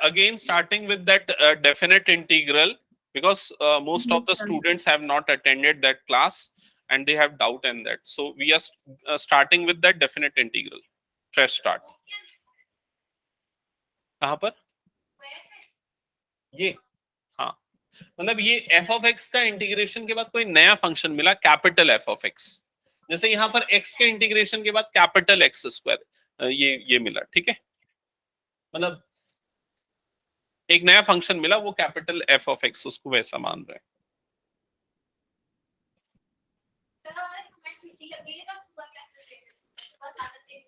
again starting with that definite integral, because most of the students have not attended that class and they have doubt in that. So we are starting with that definite integral. Fresh start. कहाँ पर? ये, हाँ, मतलब ये f of x का integration के बाद कोई नया फंक्शन मिला, कैपिटल f of x, जैसे यहाँ पर x के इंटीग्रेशन के बाद कैपिटल x स्क्वायर, ये मिला, ठीक है, मतलब एक नया फंक्शन मिला, वो कैपिटल f of x, उसको वैसा मान रहे हैं.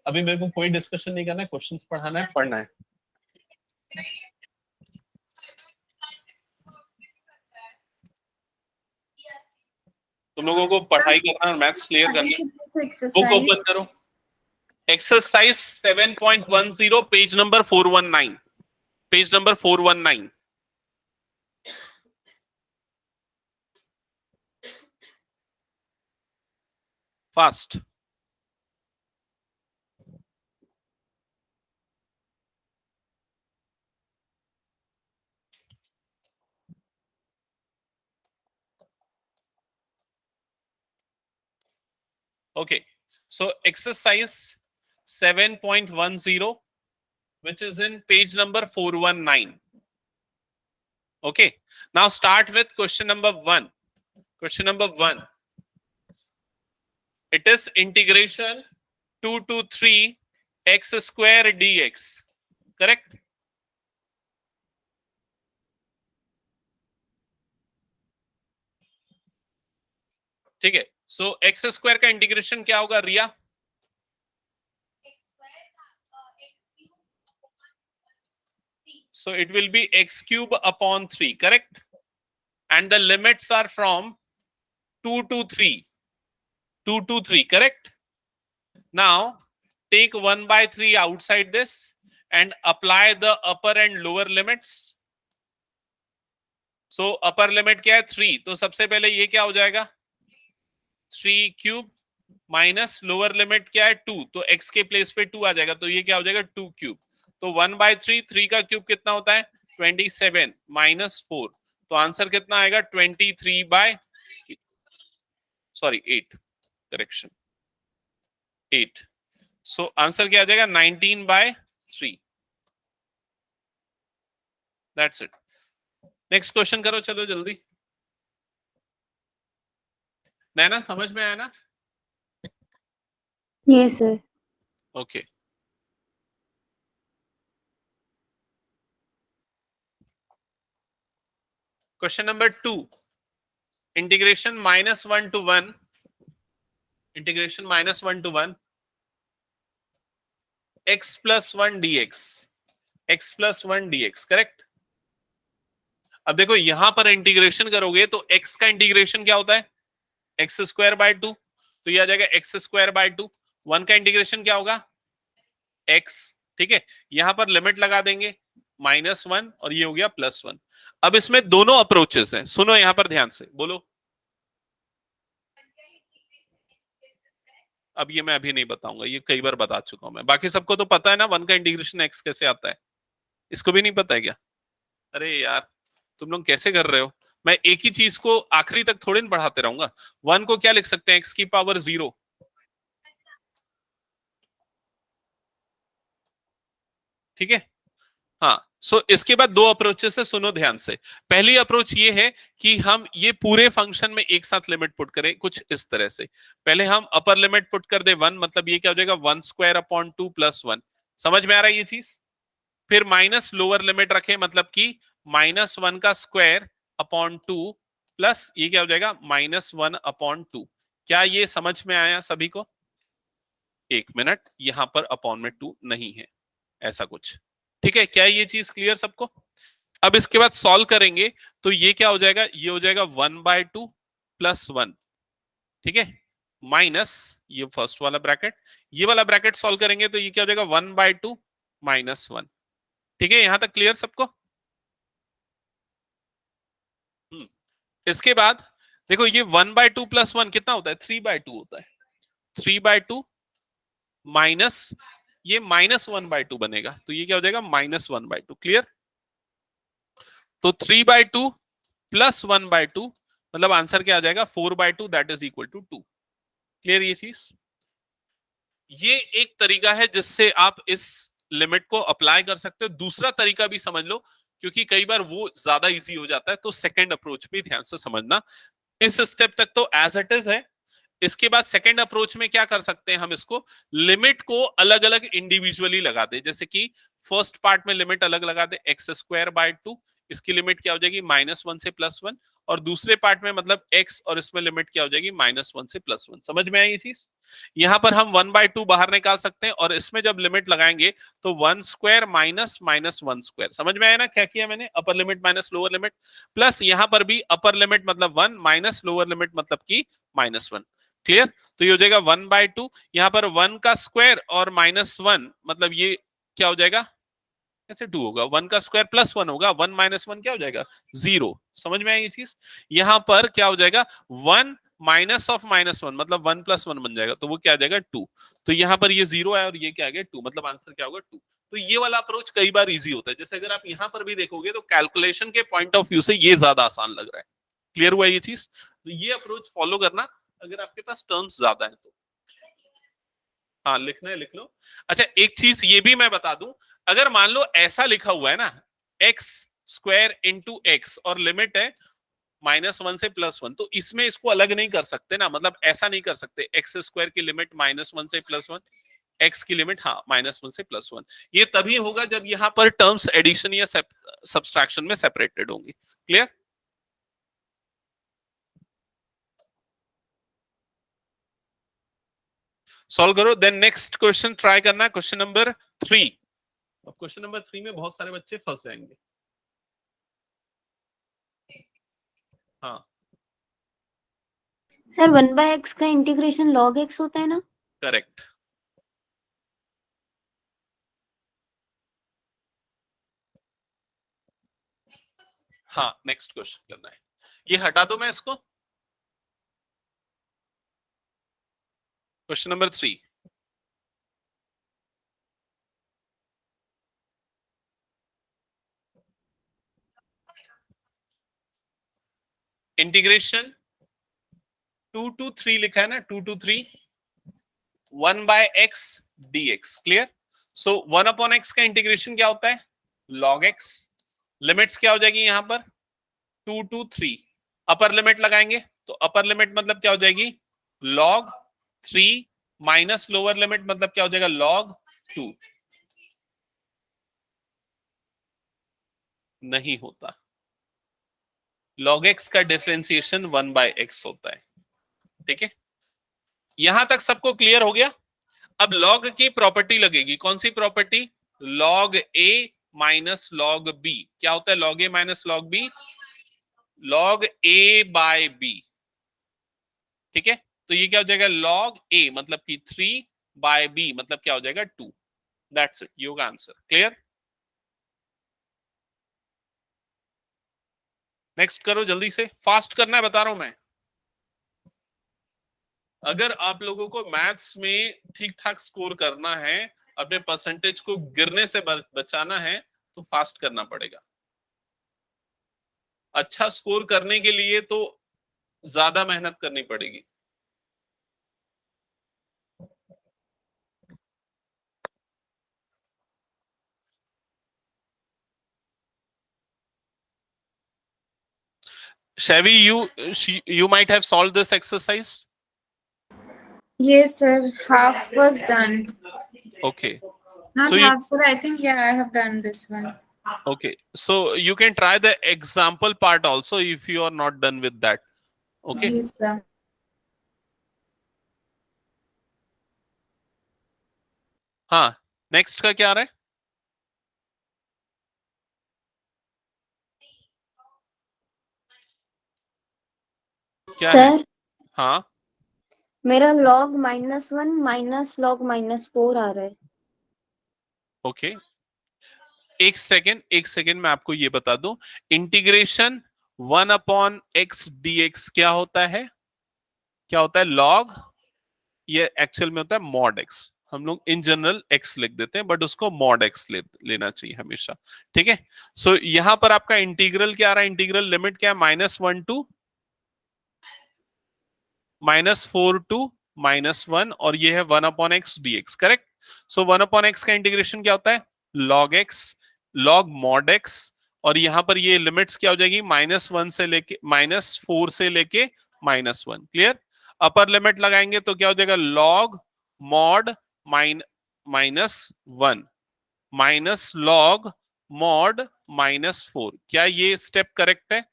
अभी मेरे को कोई डिस्कशन नहीं करना है, क्वेश्चंस पढ़ाना है, पढ़ना है. तुम लोगों को पढ़ाई करना और मैथ्स क्लियर करना. बुक ओपन करो, exercise 7.10, page number 419, page number 419. Fast. Okay, so exercise 7.10, which is in page number 419. Okay, now start with question number 1. Question number 1. It is integration 2 to 3 x square dx. Correct? ठीक है. So x square का integration क्या होगा रिया? So it will be x cube upon 3, correct? And the limits are from 2 to 3. 2 to 3, correct? Now take 1 by 3 outside this and apply the upper and lower limits. So upper limit क्या है 3, तो सबसे पहले ये क्या हो जाएगा 3 cube minus lower limit क्या है 2, तो x के प्लेस पे 2 आ जाएगा, तो ये क्या हो जाएगा 2 क्यूब. तो 1 by 3, 3 का क्यूब कितना होता है 27 माइनस 4, तो आंसर कितना आएगा 23 by 8, करेक्शन 8. सो आंसर क्या आ जाएगा 19 by 3. That's it. Next question करो, चलो जल्दी. नैना समझ में आया ना? Yes sir. Okay. Question number 2. Integration minus 1 to 1. Integration minus 1 to 1. X plus 1 dx. X plus 1 dx. Correct? अब देखो यहां पर इंटीग्रेशन करोगे तो x का इंटीग्रेशन क्या होता है x स्क्वायर बाय 2, तो ये आ जाएगा x स्क्वायर बाय 2. 1 का इंटीग्रेशन क्या होगा x. ठीक है, यहां पर लिमिट लगा देंगे -1 और ये हो गया +1. अब इसमें दोनों अप्रोचेस हैं, सुनो यहां पर ध्यान से, बोलो. अब ये मैं अभी नहीं बताऊंगा, ये कई बार बता चुका हूं मैं. बाकी सबको तो पता है ना 1 का इंटीग्रेशन x कैसे आता है, इसको भी नहीं पता है क्या? अरे यार तुम लोग कैसे कर रहे हो? मैं एक ही चीज को आखिरी तक थोड़ी ना बढ़ाते रहूंगा. 1 को क्या लिख सकते हैं x की पावर 0. ठीक है, हाँ. सो इसके बाद दो अप्रोचेस है, सुनो ध्यान से. पहली अप्रोच ये है कि हम ये पूरे फंक्शन में एक साथ लिमिट पुट करें कुछ इस तरह से. पहले हम अपर लिमिट पुट कर दे 1, मतलब ये क्या हो जाएगा 1 स्क्वायर अपॉन 2 प्लस 1. समझ में आ रहा है ये चीज? फिर माइनस लोअर लिमिट रखें, मतलब कि -1 का स्क्वायर अपॉन 2 प्लस ये क्या हो जाएगा -1 अपॉन 2. क्या ये समझ में आया सभी को? एक मिनट, यहां पर अपॉन में 2 नहीं है, ऐसा कुछ. ठीक है, क्या ये चीज क्लियर सबको? अब इसके बाद सॉल्व करेंगे तो ये क्या हो जाएगा, ये हो जाएगा 1/2 प्लस 1. ठीक है, माइनस ये फर्स्ट वाला ब्रैकेट, ये वाला ब्रैकेट सॉल्व करेंगे तो ये क्या हो जाएगा 1/2 -1. ठीक है, यहां तक क्लियर सबको? इसके बाद देखो ये 1/2 प्लस 1 कितना होता है 3/2 होता है. 3/2 माइनस ये -1/2 बनेगा, तो ये क्या हो जाएगा -1/2. क्लियर? तो 3/2 प्लस 1/2 मतलब आंसर क्या आ जाएगा 4/2 that is equal to 2। Clear ये चीज? ये एक तरीका है जिससे आप इस लिमिट को अप्लाई कर सकते हो। दूसरा तरीका भी समझ लो, क्योंकि कई बार वो ज्यादा इजी हो जाता है, तो सेकंड अप्रोच भी ध्यान से समझना। इस स्टेप तक तो एज इट इज है। इसके बाद सेकंड अप्रोच में क्या कर सकते हैं हम, इसको लिमिट को अलग अलग इंडिविजुअली लगा दे। जैसे कि फर्स्ट पार्ट में लिमिट अलग लगा दे x²/2, इसकी लिमिट क्या हो जाएगी -1 से +1, और दूसरे पार्ट में मतलब x और इसमें लिमिट क्या हो जाएगी -1 से +1। समझ में आई ये चीज? यहां पर हम 1/2 बाहर निकाल सकते हैं, और इसमें जब लिमिट लगाएंगे तो 1² माइनस -1²। समझ में आया ना क्या किया मैंने? Upper limit minus lower limit, plus यहां पर भी अपर लिमिट मतलब 1 माइनस लोअर लिमिट मतलब की -1। क्लियर? तो ये हो जाएगा 1/2, यहाँ पर 1 का स्क्वायर और -1 मतलब ये क्या हो जाएगा, ऐसे 2 होगा, 1 का स्क्वायर प्लस 1 होगा, 1 माइनस 1 क्या हो जाएगा 0। समझ में आई ये चीज? यहाँ पर क्या हो जाएगा 1 माइनस ऑफ -1 मतलब 1 + 1 बन जाएगा, तो वो क्या आ जाएगा 2। तो यहाँ पर ये 0 है और ये क्या आ गया 2, मतलब आंसर क्या होगा 2। तो ये वाला अप्रोच कई बार इजी होता है। जैसे अगर आप यहाँ पर भी देखोगे तो कैलकुलेशन के पॉइंट ऑफ व्यू से ये ज्यादा आसान लग रहा है। क्लियर हुआ ये चीज? तो ये अप्रोच फॉलो करना अगर आपके पास टर्म्स ज्यादा है तो। हाँ लिखना है लिख लो। अच्छा एक चीज ये भी मैं बता दूं, अगर मान लो ऐसा लिखा हुआ है ना x² × x और लिमिट है -1 से +1, तो इसमें इसको अलग नहीं कर सकते ना, मतलब ऐसा नहीं कर सकते x² की लिमिट -1 से +1, x की लिमिट हाँ -1 से +1। ये तभी होगा जब यहाँ पर टर्म्स एडिशन या सब्सट्रैक्शन में सेपरेटेड होंगी। क्लियर? सॉल्व करो, देन नेक्स्ट क्वेश्चन ट्राई करना, क्वेश्चन नंबर 3। अब क्वेश्चन नंबर 3 में बहुत सारे बच्चे फंस जाएंगे। हाँ सर 1/x का इंटीग्रेशन log x होता है ना? करेक्ट। हाँ नेक्स्ट क्वेश्चन करना है, ये हटा दो मैं इसको। क्वेश्चन नंबर 3, इंटीग्रेशन 2 to 3 लिखा है ना, 2 to 3 1/x dx। Clear? So 1/x का इंटीग्रेशन क्या होता है log x। लिमिट्स क्या हो जाएगी यहां पर 2 to 3, अपर लिमिट लगाएंगे तो अपर लिमिट मतलब क्या हो जाएगी log 3 माइनस लोअर लिमिट मतलब क्या हो जाएगा log 2। नहीं होता, log x का डिफरेंशिएशन 1/x होता है। ठीक है, यहां तक सबको क्लियर हो गया? अब log की प्रॉपर्टी लगेगी, कौन सी property? log a minus log b। क्या होता है log a minus log b? log a/b। ठीक है, तो ये क्या हो जाएगा log a मतलब कि 3/b मतलब क्या हो जाएगा 2। That's it, yoga answer. Clear? Next करो जल्दी से, फास्ट करना है बता रहा हूं मैं। अगर आप लोगों को मैथ्स में ठीक ठाक स्कोर करना है, अपने परसेंटेज को गिरने से बचाना है, तो फास्ट करना पड़ेगा। अच्छा स्कोर करने के लिए तो ज्यादा मेहनत करनी पड़ेगी। Shavi, you might have solved this exercise. Yes, sir. Half was done. Okay. Not So you half, sir. I think, yeah, I have done this one. okay. So you can try the example part also if you are not done with that. Okay. Yes, sir. हाँ next का क्या आ रहा है? क्या है? Sir हाँ मेरा log -1 minus log -4 आ रहा है। ओके, एक सेकेंड मैं आपको ये बता दूं, इंटीग्रेशन 1/x dx क्या होता है? क्या होता है? log, ये एक्चुअल में होता है mod x। हम लोग इन जनरल x लिख देते हैं, बट उसको मॉड x लेना चाहिए हमेशा, ठीक है। सो यहां पर आपका इंटीग्रल क्या आ रहा है, इंटीग्रल लिमिट क्या है, -1 टू -4 टू -1, और ये है 1/x dx, करेक्ट। सो 1/x का इंटीग्रेशन क्या होता है, log x, log mod x, और यहां पर ये लिमिट्स क्या हो जाएगी, -1 से लेके -4 से लेके -1, क्लियर। अपर लिमिट लगाएंगे तो क्या हो जाएगा, log mod -1 minus log mod -4। क्या ये स्टेप करेक्ट है,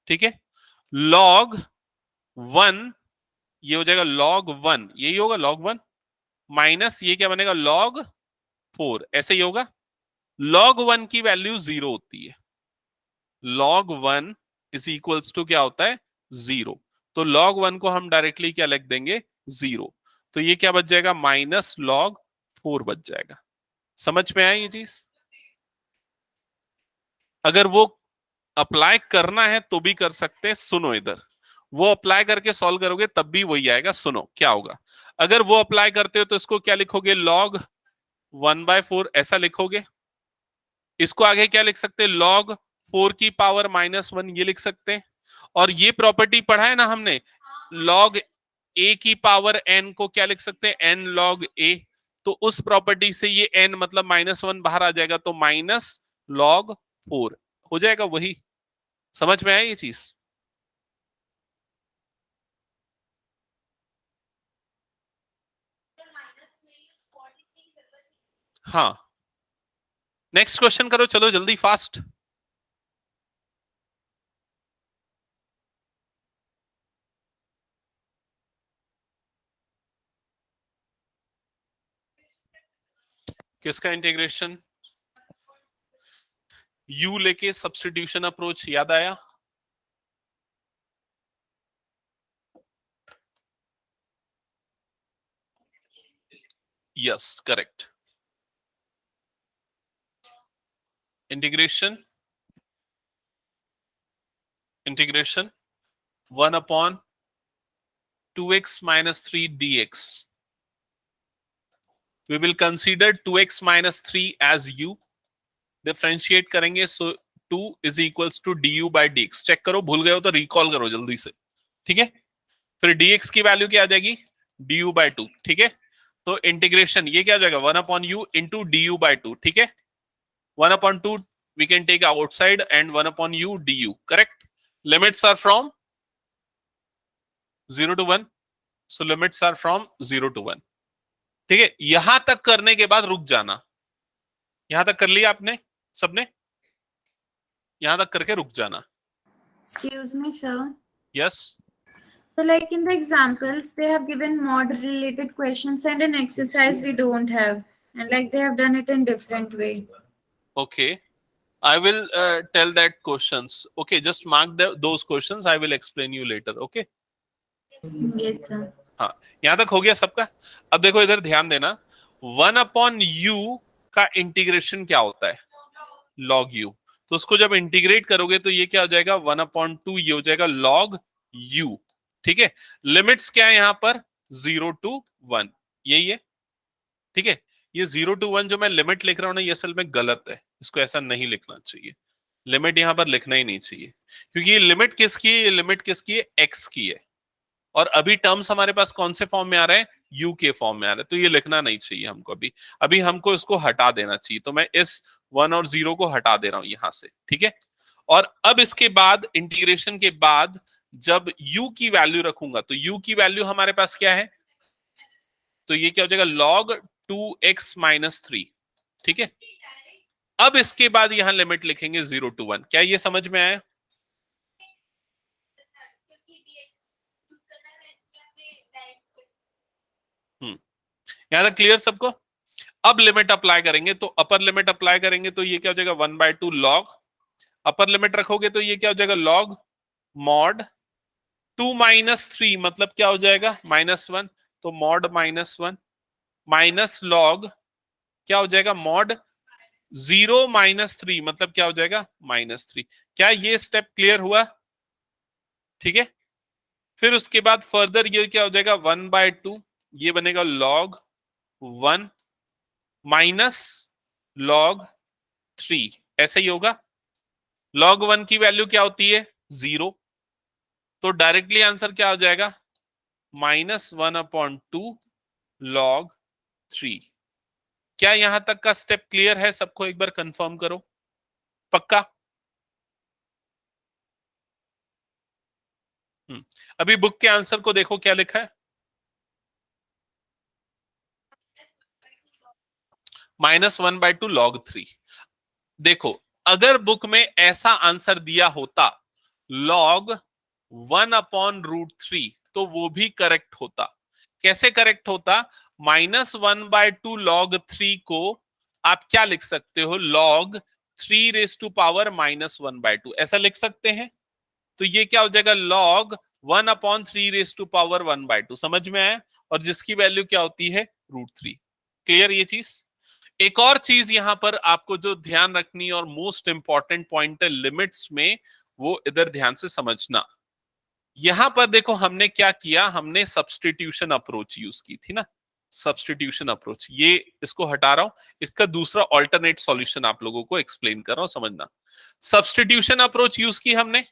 ठीक है। log 1, ये हो जाएगा log 1, यही होगा log 1, माइनस ये क्या बनेगा log 4, ऐसे ही होगा। log 1 की वैल्यू 0 होती है, log 1 इज इक्वल्स टू क्या होता है, 0। तो log 1 को हम डायरेक्टली क्या लिख देंगे, 0। तो ये क्या बच जाएगा, -log 4 बच जाएगा। समझ में आया ये चीज। अगर वो अप्लाई करना है तो भी कर सकते हैं, सुनो इधर, वो अप्लाई करके सॉल्व करोगे तब भी वही आएगा। सुनो क्या होगा, अगर वो अप्लाई करते हो तो इसको क्या लिखोगे, log 1/4 ऐसा लिखोगे। इसको आगे क्या लिख सकते हैं, log 4 की पावर -1 ये लिख सकते हैं। और ये प्रॉपर्टी पढ़ा है ना हमने, log a की पावर n को क्या लिख सकते हैं, n log a। तो उस प्रॉपर्टी से ये n मतलब -1 बाहर आ जाएगा, तो -log 4 हो जाएगा वही। समझ में आया ये चीज। हाँ, नेक्स्ट क्वेश्चन करो, चलो जल्दी फास्ट। किसका इंटीग्रेशन, u लेके सब्स्टिट्यूशन अप्रोच याद आया। Yes correct. Integration 1/2x - 3 dx। we will consider 2x - 3 as u, differentiate करेंगे, so 2 is equals to du by dx। Check करो, भूल गए हो तो रिकॉल करो जल्दी से, ठीक है। फिर dx की वैल्यू क्या आ जाएगी, du by 2, ठीक है। तो इंटीग्रेशन ये क्या हो जाएगा, 1/u into du by 2, ठीक है। 1/2 we can take outside and 1/u du, correct। limits are from 0 to 1, so limits are from 0 to 1, ठीक है। यहां तक करने के बाद रुक जाना। यहां तक कर लिया आपने सबने, यहां तक करके रुक जाना। Excuse me, sir. Yes So, like in the examples, they have given mod related questions, and in exercise we don't have, and like they have done it in different way. okay, I will tell that questions, okay, just mark those questions, I will explain you later, okay। Yes, sir. हाँ, यहां तक हो गया सबका। अब देखो इधर ध्यान देना, 1/u का इंटीग्रेशन क्या होता है, log u। तो उसको जब इंटीग्रेट करोगे तो ये क्या हो जाएगा, 1/2 ये हो जाएगा log u, ठीक है। लिमिट्स क्या है यहाँ पर, 0 to 1, यही है, ठीक है। ये 0 to 1 जो मैं लिमिट लिख रहा हूं ना, ये असल में गलत है, इसको ऐसा नहीं लिखना चाहिए। लिमिट यहां पर लिखना ही नहीं चाहिए, क्योंकि ये लिमिट किसकी है, ये लिमिट किसकी है, x की है। और अभी टर्म्स हमारे पास कौन से फॉर्म में आ रहे हैं, u के फॉर्म में आ रहे हैं, तो ये लिखना नहीं चाहिए हमको अभी। अभी हमको इसको हटा देना चाहिए, तो मैं इस 1 और 0 को हटा दे रहा हूं यहां से, ठीक है। और अब इसके बाद इंटीग्रेशन के बाद जब u की वैल्यू रखूंगा, तो u की वैल्यू हमारे पास क्या है, तो ये क्या हो जाएगा, log 2x - 3, ठीक है। अब इसके बाद यहां लिमिट लिखेंगे 0 to 1। क्या ये समझ में आया। यहां तक क्लियर सबको। अब लिमिट अप्लाई करेंगे, तो अपर लिमिट अप्लाई करेंगे तो ये क्या हो जाएगा, 1/2 log, अपर लिमिट रखोगे तो ये क्या हो जाएगा, log mod 2 - 3 मतलब क्या हो जाएगा, -1, तो mod -1 माइनस log क्या हो जाएगा, mod 0 - 3 मतलब क्या हो जाएगा, -3। क्या ये स्टेप क्लियर हुआ, ठीक है। फिर उसके बाद फर्दर ये क्या हो जाएगा, 1/2 ये बनेगा log 1 माइनस log 3, ऐसा ही होगा। log 1 की वैल्यू क्या होती है? 0, तो डायरेक्टली आंसर क्या हो जाएगा? -1/2 log 3। क्या यहां तक का स्टेप क्लियर है सबको? एक बार कंफर्म करो, पक्का? अभी बुक के आंसर को देखो क्या लिखा है। -1/2 log 3। देखो, अगर बुक में ऐसा आंसर दिया होता log 1/√3 तो वो भी करेक्ट होता। कैसे करेक्ट होता? -1/2 log 3 को आप क्या लिख सकते हो? log 3⁻⁻1/2 ऐसा लिख सकते हैं। तो ये क्या हो जाएगा? log 1/3⁻1/2। समझ में आया? और जिसकी वैल्यू क्या होती है? √3। क्लियर ये चीज? एक और चीज यहां पर आपको जो ध्यान रखनी और मोस्ट इंपॉर्टेंट पॉइंट है लिमिट्स में, वो इधर ध्यान से समझना। यहां पर देखो हमने क्या किया, हमने सब्स्टिट्यूशन अप्रोच यूज की थी ना। सब्स्टिट्यूशन अप्रोच, ये इसको हटा रहा हूं, इसका दूसरा ऑल्टरनेट सॉल्यूशन आप लोगों को एक्सप्लेन कर रहा हूं, समझना। सब्स्टिट्यूशन अप्रोच यूज की हमने।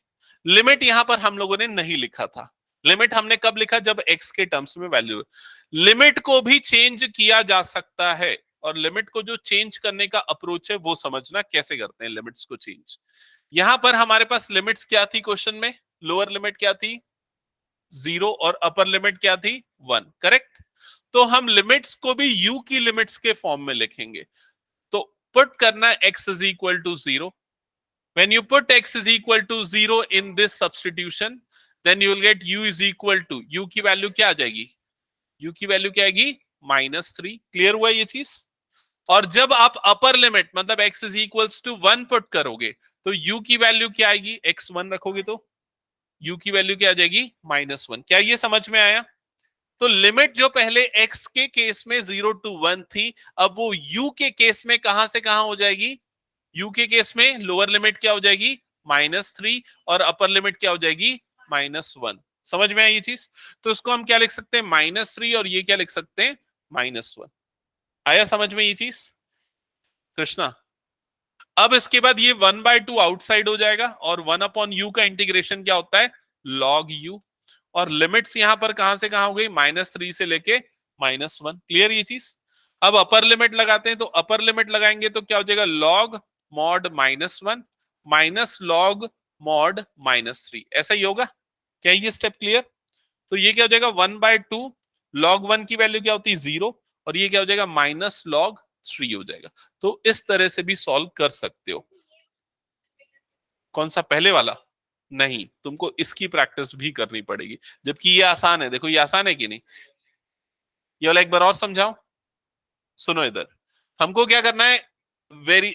लिमिट यहां पर हम लोगों ने नहीं लिखा था। लिमिट हमने कब लिखा? जब एक्स के टर्म्स में वैल्यू। लिमिट को भी चेंज किया जा सकता है, और लिमिट को जो चेंज करने का अप्रोच है वो समझना कैसे करते हैं लिमिट्स को चेंज। यहां पर हमारे पास लिमिट्स क्या थी क्वेश्चन में? लोअर लिमिट क्या थी? 0, और अपर लिमिट क्या थी? 1, करेक्ट। तो हम लिमिट्स को भी u की लिमिट्स के फॉर्म में लिखेंगे। तो पुट करना x is equal to 0। When you put x is equal to 0 in this substitution, then you will get u is equal to, u की वैल्यू क्या आ जाएगी? u की वैल्यू क्या आएगी? -3। क्लियर हुआ ये चीज? और जब आप अपर लिमिट मतलब x is equals to 1 पुट करोगे तो u की वैल्यू क्या आएगी? x1 रखोगे तो u की वैल्यू क्या आ जाएगी? -1। क्या ये समझ में आया? तो लिमिट जो पहले x के केस में 0 to 1 थी, अब वो u के केस में कहां से कहां हो जाएगी? u के केस में लोअर लिमिट क्या हो जाएगी? -3, और अपर लिमिट क्या हो जाएगी? -1। समझ में आई ये चीज? तो इसको हम क्या लिख सकते हैं? -3, और ये क्या लिख सकते हैं? -1। आया समझ में ये चीज कृष्णा? अब इसके बाद ये 1/2 आउटसाइड हो जाएगा, और 1/u का इंटीग्रेशन क्या होता है? log u। और लिमिट्स यहां पर कहां से कहां हो गई? -3 से लेके -1। क्लियर ये चीज? अब अपर लिमिट लगाते हैं, तो अपर लिमिट लगाएंगे तो क्या हो जाएगा? log mod -1 minus log mod -3, ऐसा ही होगा। क्या ये स्टेप क्लियर? तो ये क्या हो जाएगा? 1/2 log 1 की वैल्यू क्या होती है? 0, और ये क्या हो जाएगा? -log 3 हो जाएगा। तो इस तरह से भी सॉल्व कर सकते हो। कौन सा? पहले वाला? नहीं, तुमको इसकी प्रैक्टिस भी करनी पड़ेगी, जबकि ये आसान है। देखो ये आसान है कि नहीं? ये वाला एक बार और समझाओ। सुनो इधर, हमको क्या करना है?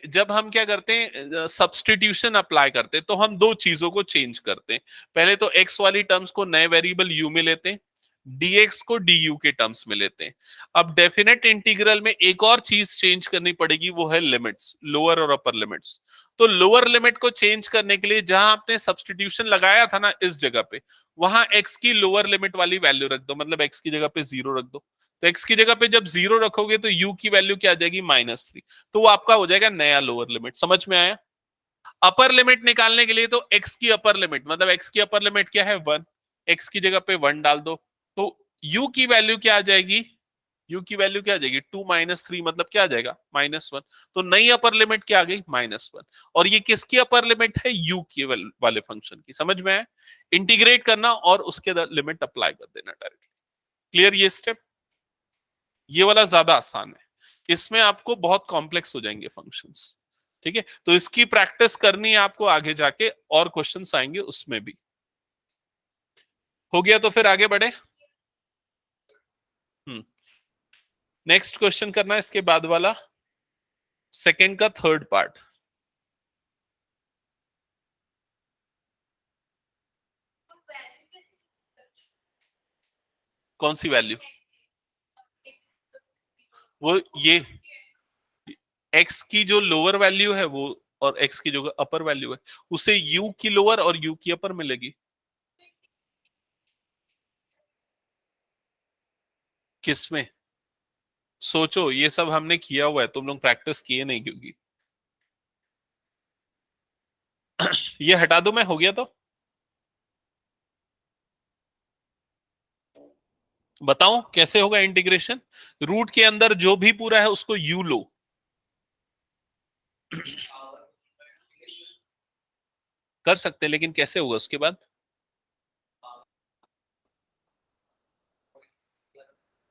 जब हम क्या करते हैं, सब्स्टिट्यूशन अप्लाई करते हैं, तो हम दो चीजों को चेंज करते हैं। पहले तो x वाली टर्म्स को नए वेरिएबल u में लेते हैं, dx को du के टर्म्स में लेते हैं। अब डेफिनेट इंटीग्रल में एक और चीज चेंज करनी पड़ेगी, वो है लिमिट्स, लोअर और अपर लिमिट्स। तो लोअर लिमिट को चेंज करने के लिए जहां आपने सब्स्टिट्यूशन लगाया था ना इस जगह पे, वहां x की लोअर लिमिट वाली वैल्यू रख दो, मतलब x की जगह पे 0 रख दो। तो x की जगह पे जब 0 रखोगे तो u की वैल्यू क्या आ जाएगी? -3। तो वो आपका हो जाएगा नया लोअर लिमिट। समझ में आया? अपर लिमिट निकालने के लिए तो x की अपर लिमिट मतलब x की अपर लिमिट क्या है? 1। x की जगह पे 1 डाल दो, तो u की वैल्यू क्या आ जाएगी? u की वैल्यू क्या आ जाएगी? 2 - 3 मतलब क्या आ जाएगा? -1। तो नई अपर लिमिट क्या आ गई? -1। और ये किसकी अपर लिमिट है? u की वाले फंक्शन की। समझ में आया? इंटीग्रेट करना और उसके लिमिट अप्लाई कर देना डायरेक्टली। क्लियर ये स्टेप? ये वाला ज्यादा आसान है, इसमें आपको बहुत कॉम्प्लेक्स हो जाएंगे फंक्शंस। ठीक है, तो इसकी प्रैक्टिस करनी है आपको, आगे जाके और क्वेश्चंस आएंगे उसमें भी। हो गया तो फिर आगे बढ़े। नेक्स्ट क्वेश्चन करना है इसके बाद वाला, सेकंड का थर्ड पार्ट। कौन सी वैल्यू? वो ये x की जो लोअर वैल्यू है वो, और x की जो अपर वैल्यू है, उसे u की लोअर और u की अपर मिलेगी। किसमें? सोचो, ये सब हमने किया हुआ है, तुम लोग प्रैक्टिस किए नहीं क्योंकि ये हटा दो, मैं हो गया तो बताओ कैसे होगा इंटीग्रेशन। रूट के अंदर जो भी पूरा है उसको यू लो। कर सकते हैं, लेकिन कैसे होगा उसके बाद?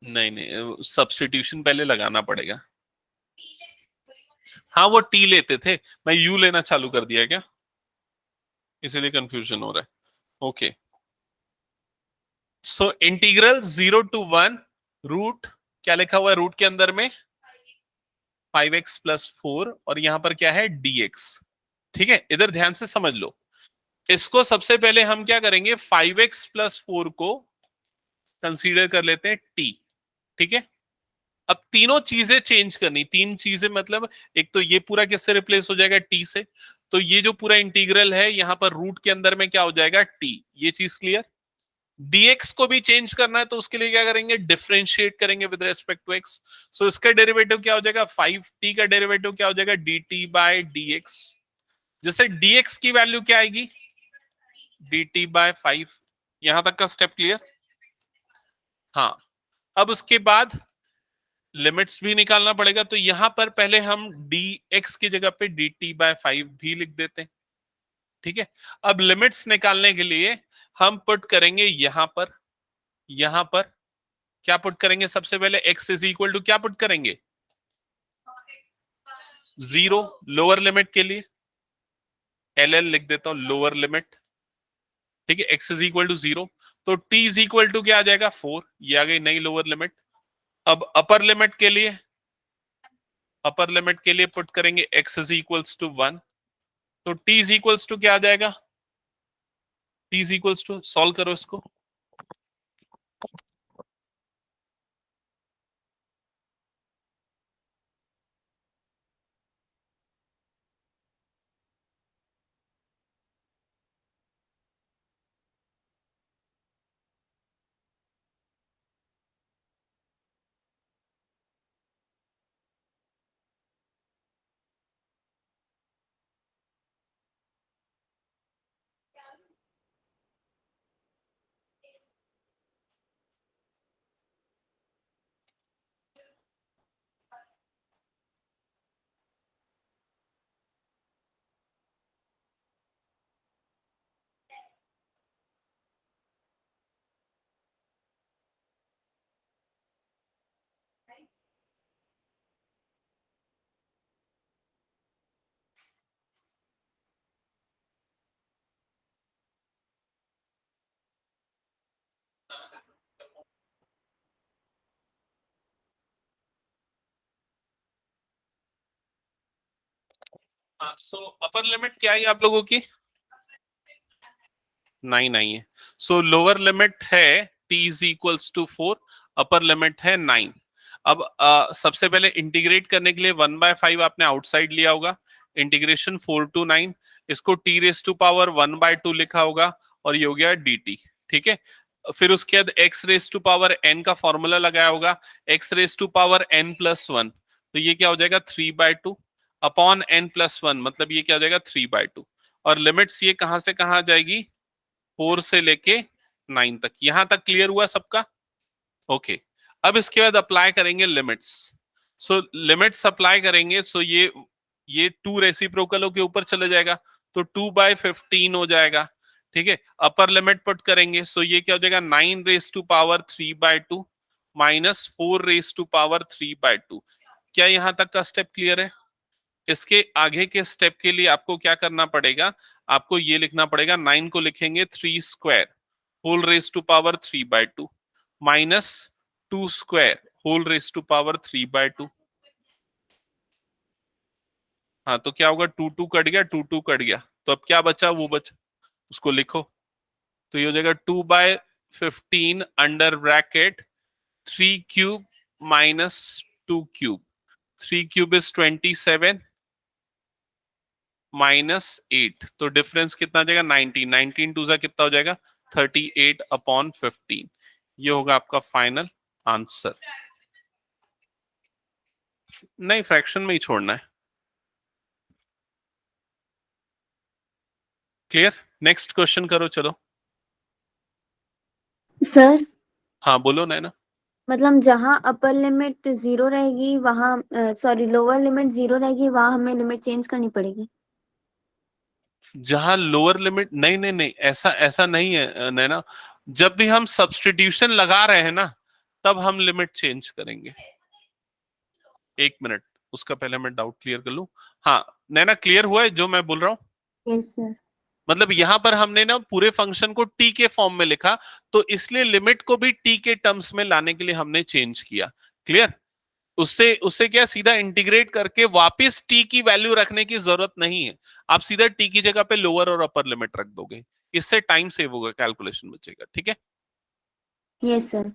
नहीं नहीं, सब्स्टिट्यूशन पहले लगाना पड़ेगा। हाँ वो टी लेते थे, मैं यू लेना चालू कर दिया क्या, इसीलिए कंफ्यूजन हो रहा है। Okay, so integral 0 to 1 root, क्या लिखा हुआ है रूट के अंदर में? 5x+4, और यहां पर क्या है? dx। ठीक है, इधर ध्यान से समझ लो। इसको सबसे पहले हम क्या करेंगे, 5x+4 को कंसीडर कर लेते हैं t। ठीक है, अब तीनों चीजें चेंज करनी, तीन चीजें मतलब, एक तो ये पूरा किससे रिप्लेस हो जाएगा? t से। तो ये जो पूरा इंटीग्रल है यहां पर रूट के अंदर में क्या हो जाएगा? t। ये चीज क्लियर? dx को भी चेंज करना है तो उसके लिए क्या करेंगे? डिफरेंशिएट करेंगे विद रेस्पेक्ट टू x। सो इसका डेरिवेटिव क्या हो जाएगा? 5t का डेरिवेटिव क्या हो जाएगा? dt/dx। जैसे dx की वैल्यू क्या आएगी? dt/5। यहां तक का स्टेप क्लियर? हाँ, अब उसके बाद लिमिट्स भी निकालना पड़ेगा, तो यहां पर पहले हम dx की जगह पे dt/5 भी लिख देते हैं। ठीक है, अब लिमिट्स निकालने के लिए हम पुट करेंगे यहां पर क्या पुट करेंगे? सबसे पहले x इज इक्वल टू क्या पुट करेंगे? 0 लोअर लिमिट के लिए, एल एल लिख देता हूं, लोअर लिमिट। ठीक है, x इज इक्वल टू 0, तो t इज इक्वल टू क्या आ जाएगा? 4। ये आ गई नई लोअर लिमिट। अब अपर लिमिट के लिए पुट करेंगे x इज इक्वल्स टू 1, तो t इज इक्वल्स टू क्या आ जाएगा? t is equals to, solve करो इसको। सो अपर लिमिट क्या है आप लोगों की? 9 आई है। सो लोअर लिमिट है t is equals to 4, upper limit है 9। अब सबसे पहले इंटीग्रेट करने के लिए 1/5 आपने आउटसाइड लिया होगा, इंटीग्रेशन 4 to 9, इसको t रेस टू पावर 1/2 लिखा होगा, और ये हो गया dt। ठीक है, फिर उसके बाद x raise to power n का फॉर्मूला लगाया होगा, x raise to power n+1, तो ये क्या हो जाएगा? 3/2 अपॉन n+1, मतलब ये क्या हो जाएगा? 3/2। और लिमिट्स ये कहां से कहां जाएगी? 4 से लेके 9 तक। यहां तक क्लियर हुआ सबका? ओके, अब इसके बाद अप्लाई करेंगे लिमिट्स। सो लिमिट्स अप्लाई करेंगे, सो ये 2 रेसिप्रोकलों के ऊपर चले जाएगा, तो 2/15 हो जाएगा। ठीक है, अपर लिमिट पुट करेंगे, सो ये क्या हो जाएगा? 9 raise to power 3/2 minus 4 raise to power 3/2। क्या यहां तक का स्टेप क्लियर है? इसके आगे के स्टेप के लिए आपको क्या करना पड़ेगा? आपको ये लिखना पड़ेगा, 9 को लिखेंगे 3² whole raise to power 3/2 minus 2² whole raise to power 3/2। हाँ, तो क्या होगा? 2 कट गया, 2 कट गया, तो अब क्या बचा? वो बचा, उसको लिखो। तो ये हो जाएगा 2/15 अंडर ब्रैकेट 3³ माइनस 2³ 3³ इज 27 -8, तो डिफरेंस कितना आ जाएगा? 19। 19 टू सा कितना हो जाएगा? 38/15। ये होगा आपका फाइनल आंसर। नहीं, फ्रैक्शन में ही छोड़ना है। क्लियर? नेक्स्ट क्वेश्चन करो, चलो। सर हाँ बोलो नैना। मतलब जहाँ अपर लिमिट 0 रहेगी वहाँ, सॉरी लोअर लिमिट 0 रहेगी वहाँ हमें लिमिट चेंज करनी पड़ेगी। जहां लोअर लिमिट, नहीं नहीं नहीं, ऐसा ऐसा नहीं है नैना। जब भी हम सब्स्टिट्यूशन लगा रहे हैं ना, तब हम लिमिट चेंज करेंगे। एक मिनट, उसका पहले मैं डाउट क्लियर कर लूं। हाँ नैना, क्लियर हुआ है जो मैं बोल रहा हूँ? Yes sir. मतलब यहां पर हमने ना पूरे फंक्शन को टी के फॉर्म में लिखा, तो इसलिए लिमिट को भी टी के टर्म्स में लाने के लिए हमने चेंज किया। क्लियर? उससे उससे क्या, सीधा इंटीग्रेट करके वापस टी की वैल्यू रखने की जरूरत नहीं है। आप सीधा टी की जगह पे लोअर और अपर लिमिट रख दोगे, इससे टाइम सेव होगा, कैलकुलेशन बचेगा। ठीक है? Yes sir.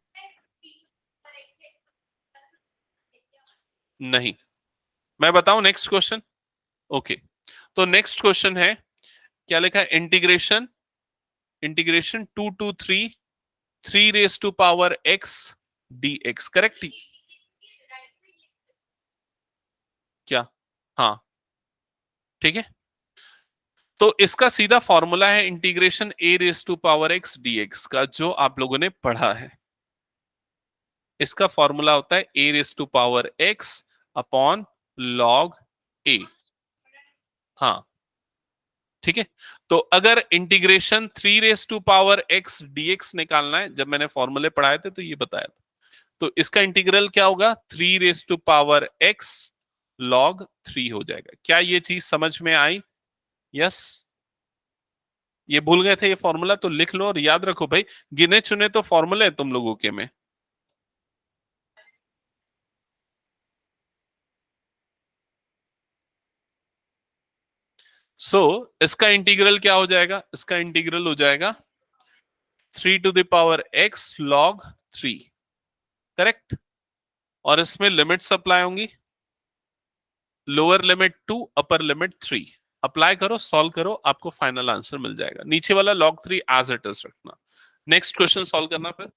नहीं, मैं बताऊं नेक्स्ट क्वेश्चन? ओके, तो नेक्स्ट क्वेश्चन है, क्या लिखा है? Integration, integration 2 to 3 raise to power x dx, correct? क्या? हाँ, ठीक है। तो इसका सीधा फॉर्मूला है integration a raise to power x dx का, जो आप लोगों ने पढ़ा है। इसका फॉर्मूला होता है a raise to power x upon log a। हाँ, ठीक है। तो अगर integration 3 raise to power x dx निकालना है, जब मैंने फॉर्मूले पढ़ाए थे तो ये बताया था, तो इसका इंटीग्रल क्या होगा? 3 raise to power x log 3 हो जाएगा। क्या ये चीज समझ में आई? यस? ये भूल गए थे ये फॉर्मूला? तो लिख लो और याद रखो भाई, गिने चुने तो फॉर्मूले हैं तुम लोगों के में। इसका इंटीग्रल क्या हो जाएगा? इसका इंटीग्रल हो जाएगा 3 to the power x log 3, correct? और इसमें लिमिट्स अप्लाई होंगी, lower limit 2, upper limit 3। Apply करो, सॉल्व करो, आपको फाइनल आंसर मिल जाएगा। नीचे वाला log 3 एज इट इज रखना। नेक्स्ट क्वेश्चन सॉल्व करना फिर।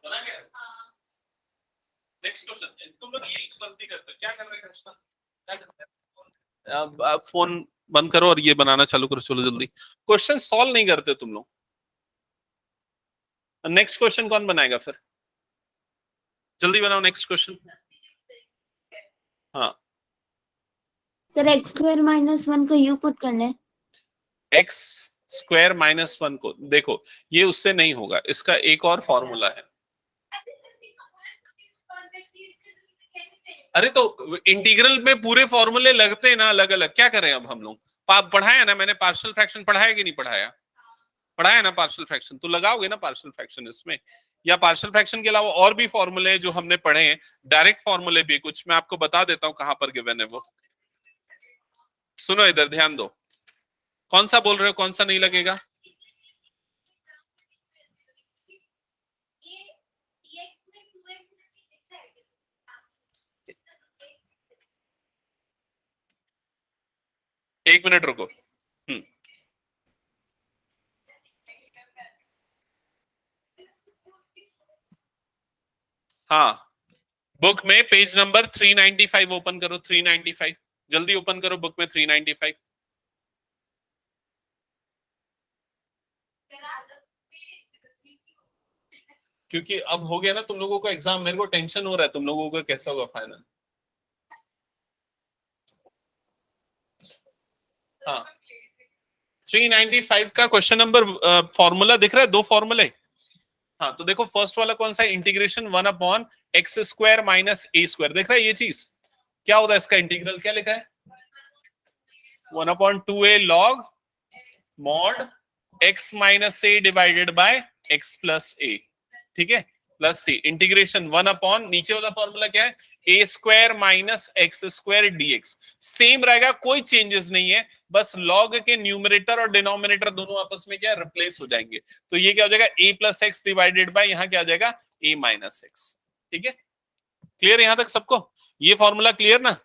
बना गया? Next question. तुम लोग यही गलती करते हो, क्या कर रहे हैं कृष्णा? क्या कर रहे हैं? अब फोन बंद करो और ये बनाना चालू करो, चलो जल्दी। क्वेश्चन सॉल्व नहीं करते तुम लोग। नेक्स्ट क्वेश्चन कौन बनाएगा फिर? जल्दी बनाओ नेक्स्ट क्वेश्चन। हाँ, सर एक्स स्क्वायर माइनस 1 को यू पुट करना है। एक्स स्क्वायर माइनस 1 को देखो, ये उससे नहीं होगा, इसका एक और फॉर्मूला है। अरे तो इंटीग्रल में पूरे फॉर्मूले लगते हैं ना अलग अलग, क्या करें अब हम लोग? पढ़ाया ना मैंने, पार्शियल फ्रैक्शन पढ़ाया कि नहीं पढ़ाया? पढ़ा है ना पार्शियल फ्रैक्शन, तो लगाओगे ना पार्शियल फ्रैक्शन इसमें, या पार्शियल फ्रैक्शन के अलावा और भी फॉर्मूले जो हमने पढ़े हैं, डायरेक्ट फॉर्मूले भी कुछ मैं आपको बता देता हूं कहां पर गिवन है वो। सुनो इधर ध्यान दो, कौन सा बोल रहे हो, कौन सा नहीं लगेगा? एक मिनट रुको। हाँ, बुक में पेज नंबर 395 ओपन करो, 395 जल्दी ओपन करो, बुक में 395। क्योंकि अब हो गया ना तुम लोगों का एग्जाम, मेरे को टेंशन हो रहा है तुम लोगों का कैसा होगा फाइनल। हाँ, 395 का क्वेश्चन नंबर फॉर्मूला दिख रहा है, दो फॉर्मूले। हाँ तो देखो फर्स्ट वाला कौन सा, इंटीग्रेशन 1/x² माइनस a², देख रहा है ये चीज क्या होता है, इसका इंटीग्रल क्या लिखा है, 1/2a log mod x minus a divided by x plus a, ठीक है, प्लस c, इंटीग्रेशन 1 नीचे वाला फॉर्मूला क्या है, a² minus x² dx, same रहेगा, कोई चेंजेस नहीं है, बस लॉग के न्यूमरेटर और डिनोमिनेटर दोनों आपस में क्या रिप्लेस हो जाएंगे, तो ये क्या हो जाएगा a plus x divided by यहाँ क्या आ जाएगा a माइनस एक्स, ठीक है, क्लियर यहां तक सबको, ये फॉर्मूला क्लियर ना।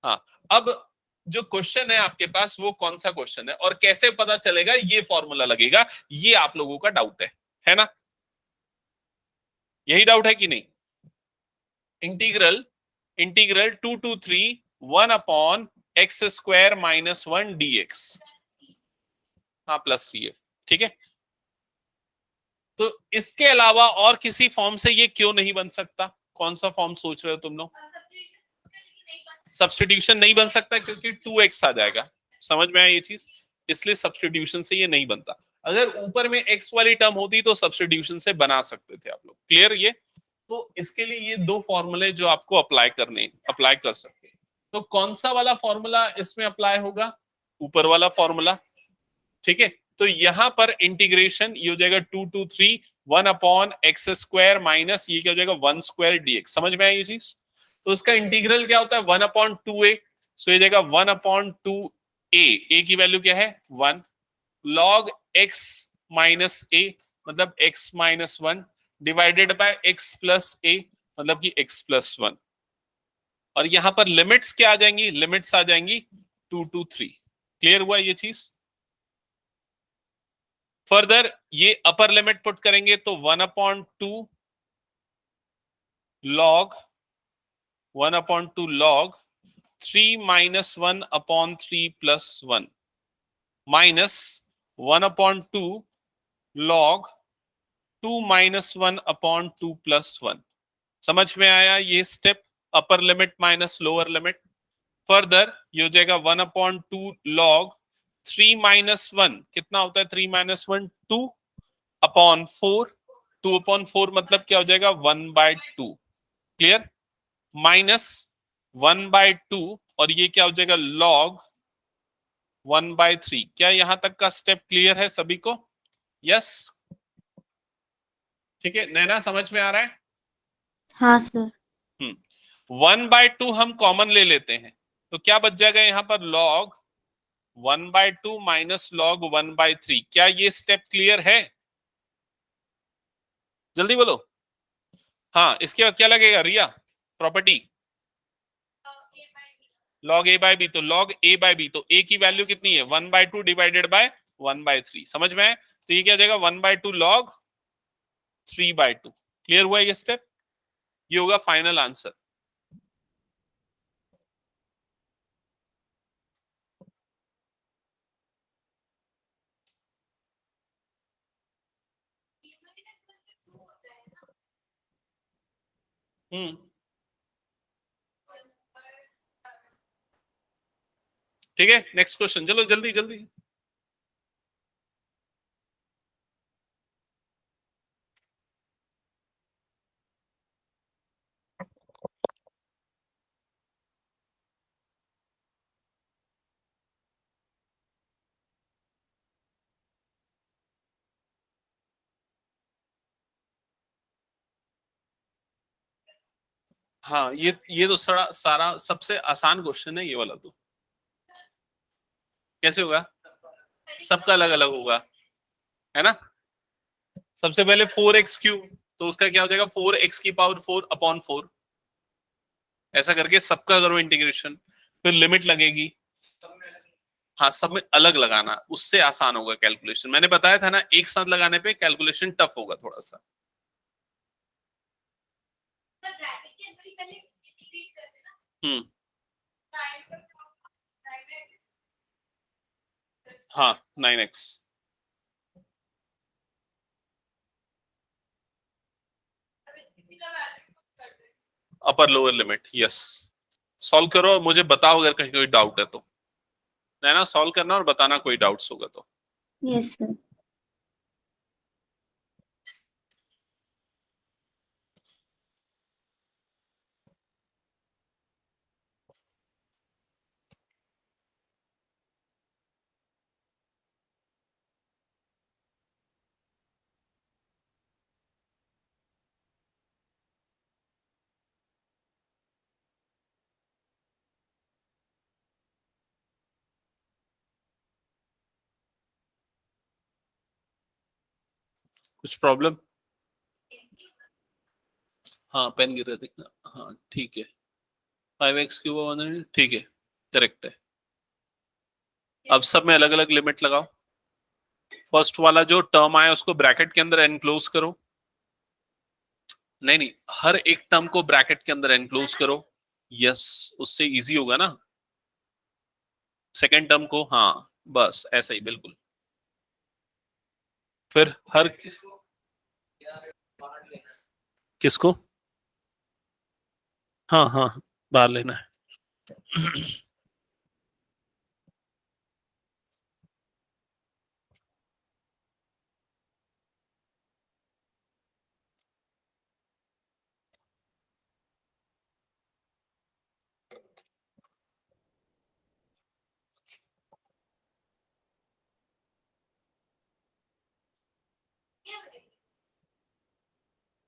हाँ, अब जो क्वेश्चन है आपके पास वो कौन सा क्वेश्चन है और कैसे पता चलेगा ये फॉर्मूला लगेगा, ये आप लोगों का डाउट है ना, यही डाउट है कि नहीं। Integral integral 2 to 3 1/x² minus 1 dx, हाँ प्लस सी है, ठीक है, तो इसके अलावा और किसी फॉर्म से ये क्यों नहीं बन सकता, कौन सा फॉर्म सोच रहे हो तुम लोग? सब्स्टिट्यूशन नहीं बन सकता क्योंकि 2x आ जाएगा, समझ में आया ये चीज, इसलिए सब्स्टिट्यूशन से ये नहीं बनता, अगर ऊपर में x वाली टर्म होती तो सब्स्टिट्यूशन से बना सकते थे आप लोग, क्लियर ये, तो इसके लिए ये दो फॉर्मूले जो आपको अप्लाई कर सकते हैं, तो कौन सा वाला फॉर्मूला इसमें अप्लाई होगा, ऊपर वाला फॉर्मूला, ठीक है, तो यहां पर इंटीग्रेशन ये हो जाएगा 2 to 3 1/x² माइनस ये क्या हो जाएगा 1² dx, समझ में आया ये चीज, तो उसका इंटीग्रल क्या होता है 1/2a, सो ये जाएगा 1/2a, a की वैल्यू क्या है 1, log x माइनस a मतलब x minus 1 divided by x plus a मतलब कि x प्लस 1, और यहां पर लिमिट्स क्या आ जाएंगी, लिमिट्स आ जाएंगी 2 to 3, क्लियर हुआ ये चीज। फर्दर ये अपर लिमिट पुट करेंगे तो 1/2 log 3 minus 1/3 plus 1 minus 1/2 log 2 minus 1/2 plus 1, समझ में आया ये step, upper limit minus lower limit. Further ये हो जाएगा 1/2 log 3 minus 1 कितना होता है 3 minus 1 2/4, 2/4 मतलब क्या हो जाएगा 1/2, क्लियर, माइनस 1/2 और ये क्या हो जाएगा log 1/3, क्या यहां तक का स्टेप क्लियर है सभी को, यस, ठीक है, नैना समझ में आ रहा है। हाँ सर। 1/2 हम कॉमन ले लेते हैं तो क्या बच जाएगा यहाँ पर log 1/2 माइनस log 1/3, क्या ये स्टेप क्लियर है, जल्दी बोलो। हाँ इसके बाद क्या लगेगा रिया, प्रॉपर्टी log a/b, तो log a/b, तो a की वैल्यू कितनी है 1/2 डिवाइडेड बाय 1/3, समझ में है, तो ये क्या हो जाएगा 1/2 log 3/2, क्लियर हुआ ये स्टेप, ये होगा फाइनल आंसर। ठीक है, नेक्स्ट क्वेश्चन, चलो जल्दी जल्दी। हाँ, ये तो सारा सारा सबसे आसान क्वेश्चन है ये वाला। तो कैसे होगा? सबका अलग अलग होगा, है ना। सबसे पहले 4x3, तो उसका क्या हो जाएगा 4x⁴ ऐसा करके सबका करो इंटीग्रेशन, फिर लिमिट लगेगी। हाँ, सब में अलग लगाना, उससे आसान होगा कैलकुलेशन। मैंने बताया था ना, एक साथ लगाने पे कैलकुलेशन टफ होगा थोड़ा सा। हम्म। हाँ, 9x। Upper lower limit, yes. Solve करो, मुझे बताओ अगर कहीं कोई डाउट है तो। है ना, सॉल्व करना और बताना कोई डाउट्स होगा तो। Yes sir. कुछ प्रॉब्लम? हाँ, पेन गिर रहा है, देखना। हाँ ठीक है, 5x⁴ ठीक है, करेक्ट है। अब सब में अलग अलग लिमिट लगाओ। फर्स्ट वाला जो टर्म आया उसको ब्रैकेट के अंदर एनक्लोज करो। नहीं नहीं, हर एक टर्म को ब्रैकेट के अंदर एनक्लोज करो। यस, उससे इजी होगा ना। सेकेंड टर्म को, हाँ बस ऐसा ही बिल्कुल। फिर हर किसको? हाँ हाँ, बाहर लेना है।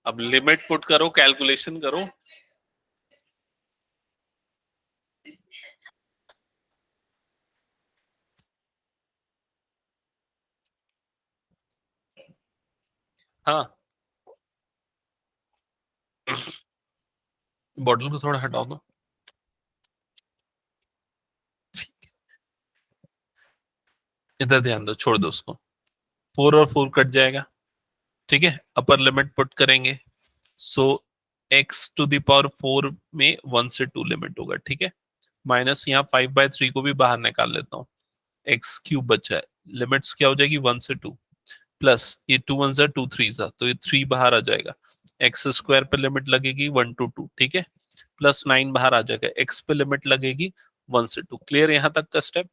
अब लिमिट पुट करो, कैलकुलेशन करो। हाँ, बॉटल को थोड़ा हटाओ दो। इधर ध्यान दो, छोड़ दो उसको। 4 और 4 कट जाएगा, ठीक है। अपर लिमिट पुट करेंगे, सो x⁴ में 1 से 2 लिमिट होगा, ठीक है। माइनस यहाँ 5/3 को भी बाहर निकाल लेता हूँ, x³ बचा है। लिमिट्स क्या हो जाएगी 1 से 2, प्लस ये 2 1 सा 2 3 सा, तो ये 3 बाहर आ जाएगा। x² पे लिमिट लगेगी 1 to 2, ठीक है। प्लस 9 बाहर आ जाएगा, x पे लिमिट लगेगी 1 से 2। क्लियर यहाँ तक का स्टेप?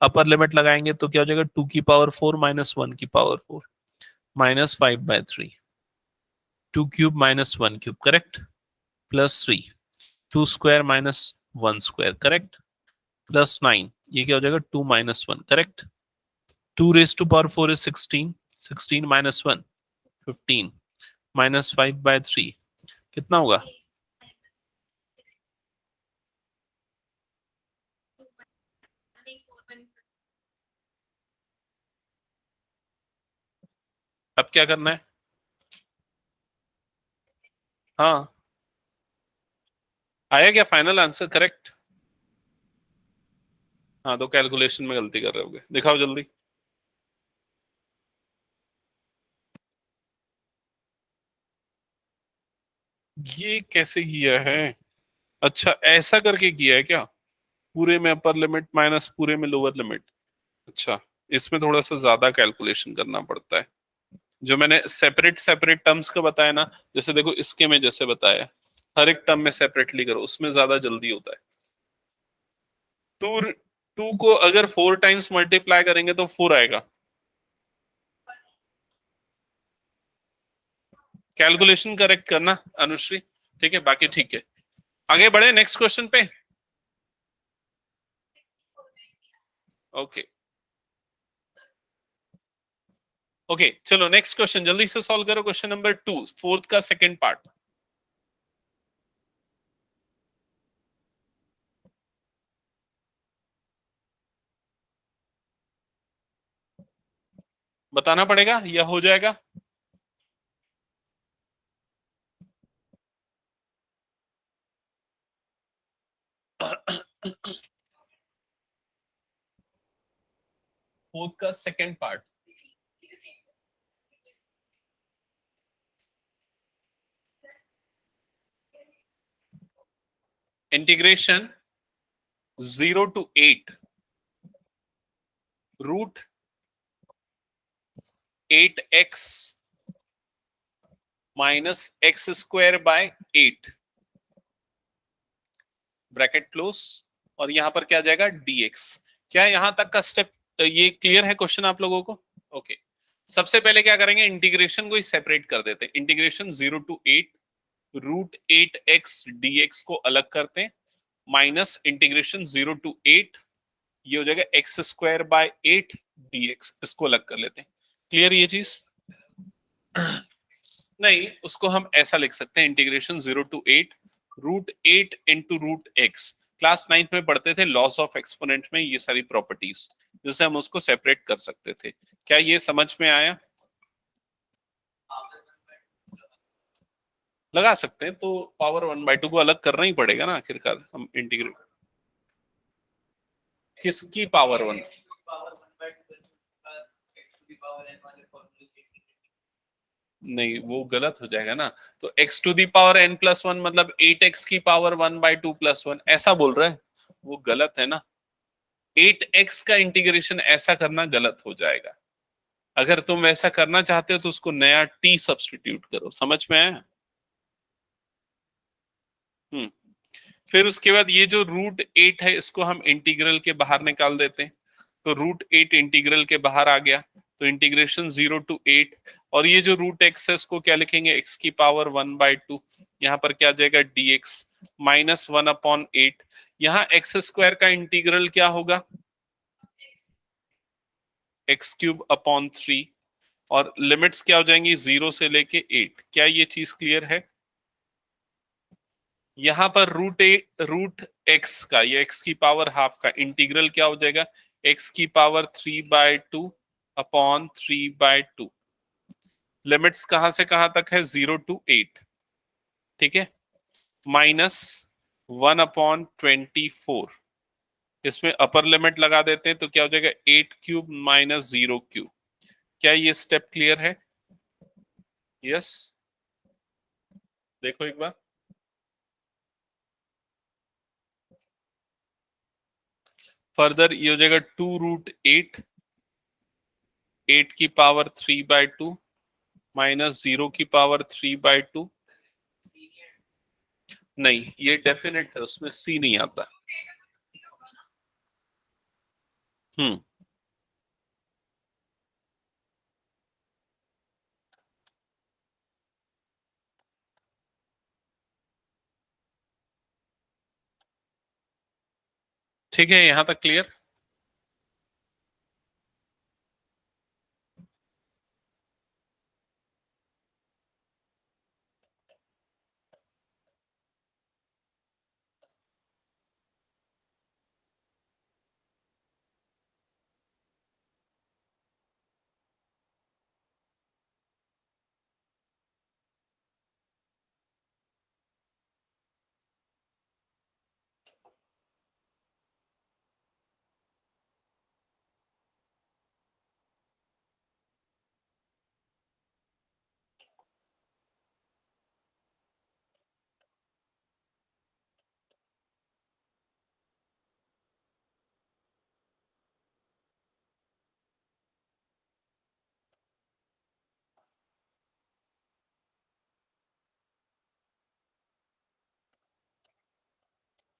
अपर लिमिट लगाएंगे तो क्या हो जाएगा 2⁴ minus 1⁴ minus 5/3, 2³ minus 1³ correct, plus 3, 2² minus 1² correct, plus 9, ये क्या हो जाएगा 2 minus 1 correct. 2⁴ is 16, 16 minus 1 15, minus 5/3 कितना होगा? अब क्या करना है? हाँ, आया क्या फाइनल आंसर करेक्ट? हाँ, तो कैलकुलेशन में गलती कर रहे होगे, दिखाओ जल्दी। ये कैसे किया है? अच्छा, ऐसा करके किया है क्या? पूरे में अपर लिमिट माइनस पूरे में लोअर लिमिट। अच्छा, इसमें थोड़ा सा ज्यादा कैलकुलेशन करना पड़ता है। जो मैंने सेपरेट सेपरेट टर्म्स का बताया ना, जैसे देखो इसके में जैसे बताया, हर एक टर्म में सेपरेटली करो, उसमें ज्यादा जल्दी होता है। 2 को अगर 4 टाइम्स मल्टीप्लाई करेंगे तो 4 आएगा। कैलकुलेशन करेक्ट करना अनुश्री, ठीक है, बाकी ठीक है। आगे बढ़े नेक्स्ट क्वेश्चन पे। ओके ओके, चलो नेक्स्ट क्वेश्चन जल्दी से सॉल्व करो। क्वेश्चन नंबर 2, फोर्थ का सेकंड पार्ट। बताना पड़ेगा या हो जाएगा? फोर्थ का second part, integration 0 to 8 root 8x minus x square by 8 bracket close, और यहां पर क्या आ जाएगा dx। क्या यहां तक का स्टेप ये क्लियर है क्वेश्चन आप लोगों को? ओके सबसे पहले क्या करेंगे, इंटीग्रेशन को ही सेपरेट कर देते हैं। Integration 0 to 8 root 8x dx को अलग करते हैं, माइनस इंटीग्रेशन 0 to 8 ये हो जाएगा एक्स स्क्वायर बाय 8 dx, इसको अलग कर लेते हैं। क्लियर ये चीज? नहीं, उसको हम ऐसा लिख सकते हैं, integration 0 to 8 root 8 into root x. Class 9th में पढ़ते थे लॉस ऑफ एक्सपोनेंट में ये सारी प्रॉपर्टीज, जिससे हम उसको सेपरेट कर सकते थे। क्या ये समझ में आया? लगा सकते हैं, तो पावर 1/2 को अलग करना ही पड़ेगा ना आखिरकार। हम इंटीग्रेट किसकी पावर 1? नहीं वो गलत हो जाएगा ना। तो x to the power n plus 1 मतलब 8x की पावर 1/2 प्लस 1 ऐसा बोल रहा है, वो गलत है ना। 8x का इंटीग्रेशन ऐसा करना गलत हो जाएगा। अगर तुम ऐसा करना चाहते हो तो उसको नया t सब्स्टिट्यूट करो। समझ में आया? फिर उसके बाद ये जो रूट 8 है इसको हम इंटीग्रल के बाहर निकाल देते हैं, तो रूट 8 इंटीग्रल के बाहर आ गया, तो इंटीग्रेशन 0 to 8, और ये जो रूट एक्स है इसको क्या लिखेंगे, x की पावर 1/2, यहाँ पर क्या आ जाएगा dx माइनस 1/8। यहाँ एक्स स्क्वायर का इंटीग्रल क्या होगा, x³/3, और लिमिट्स क्या हो जाएंगी 0 से लेके 8। क्या ये चीज क्लियर है? यहां पर रूट एक्स का या एक्स की पावर हाफ का इंटीग्रल क्या हो जाएगा, एक्स की पावर 3/2/3/2। लिमिट्स कहां से कहां तक है, 0 to 8, ठीक है, माइनस 1/24। इसमें अपर लिमिट लगा देते हैं तो क्या हो जाएगा 8³ माइनस 0³। क्या ये स्टेप क्लियर है? यस देखो एक बार, फर्दर ये हो जाएगा 2√8, 8 की पावर 3/2 माइनस 0 की पावर 3/2। नहीं ये डेफिनेट है, उसमें सी नहीं आता। हम्म ठीक है, यहां तक क्लियर?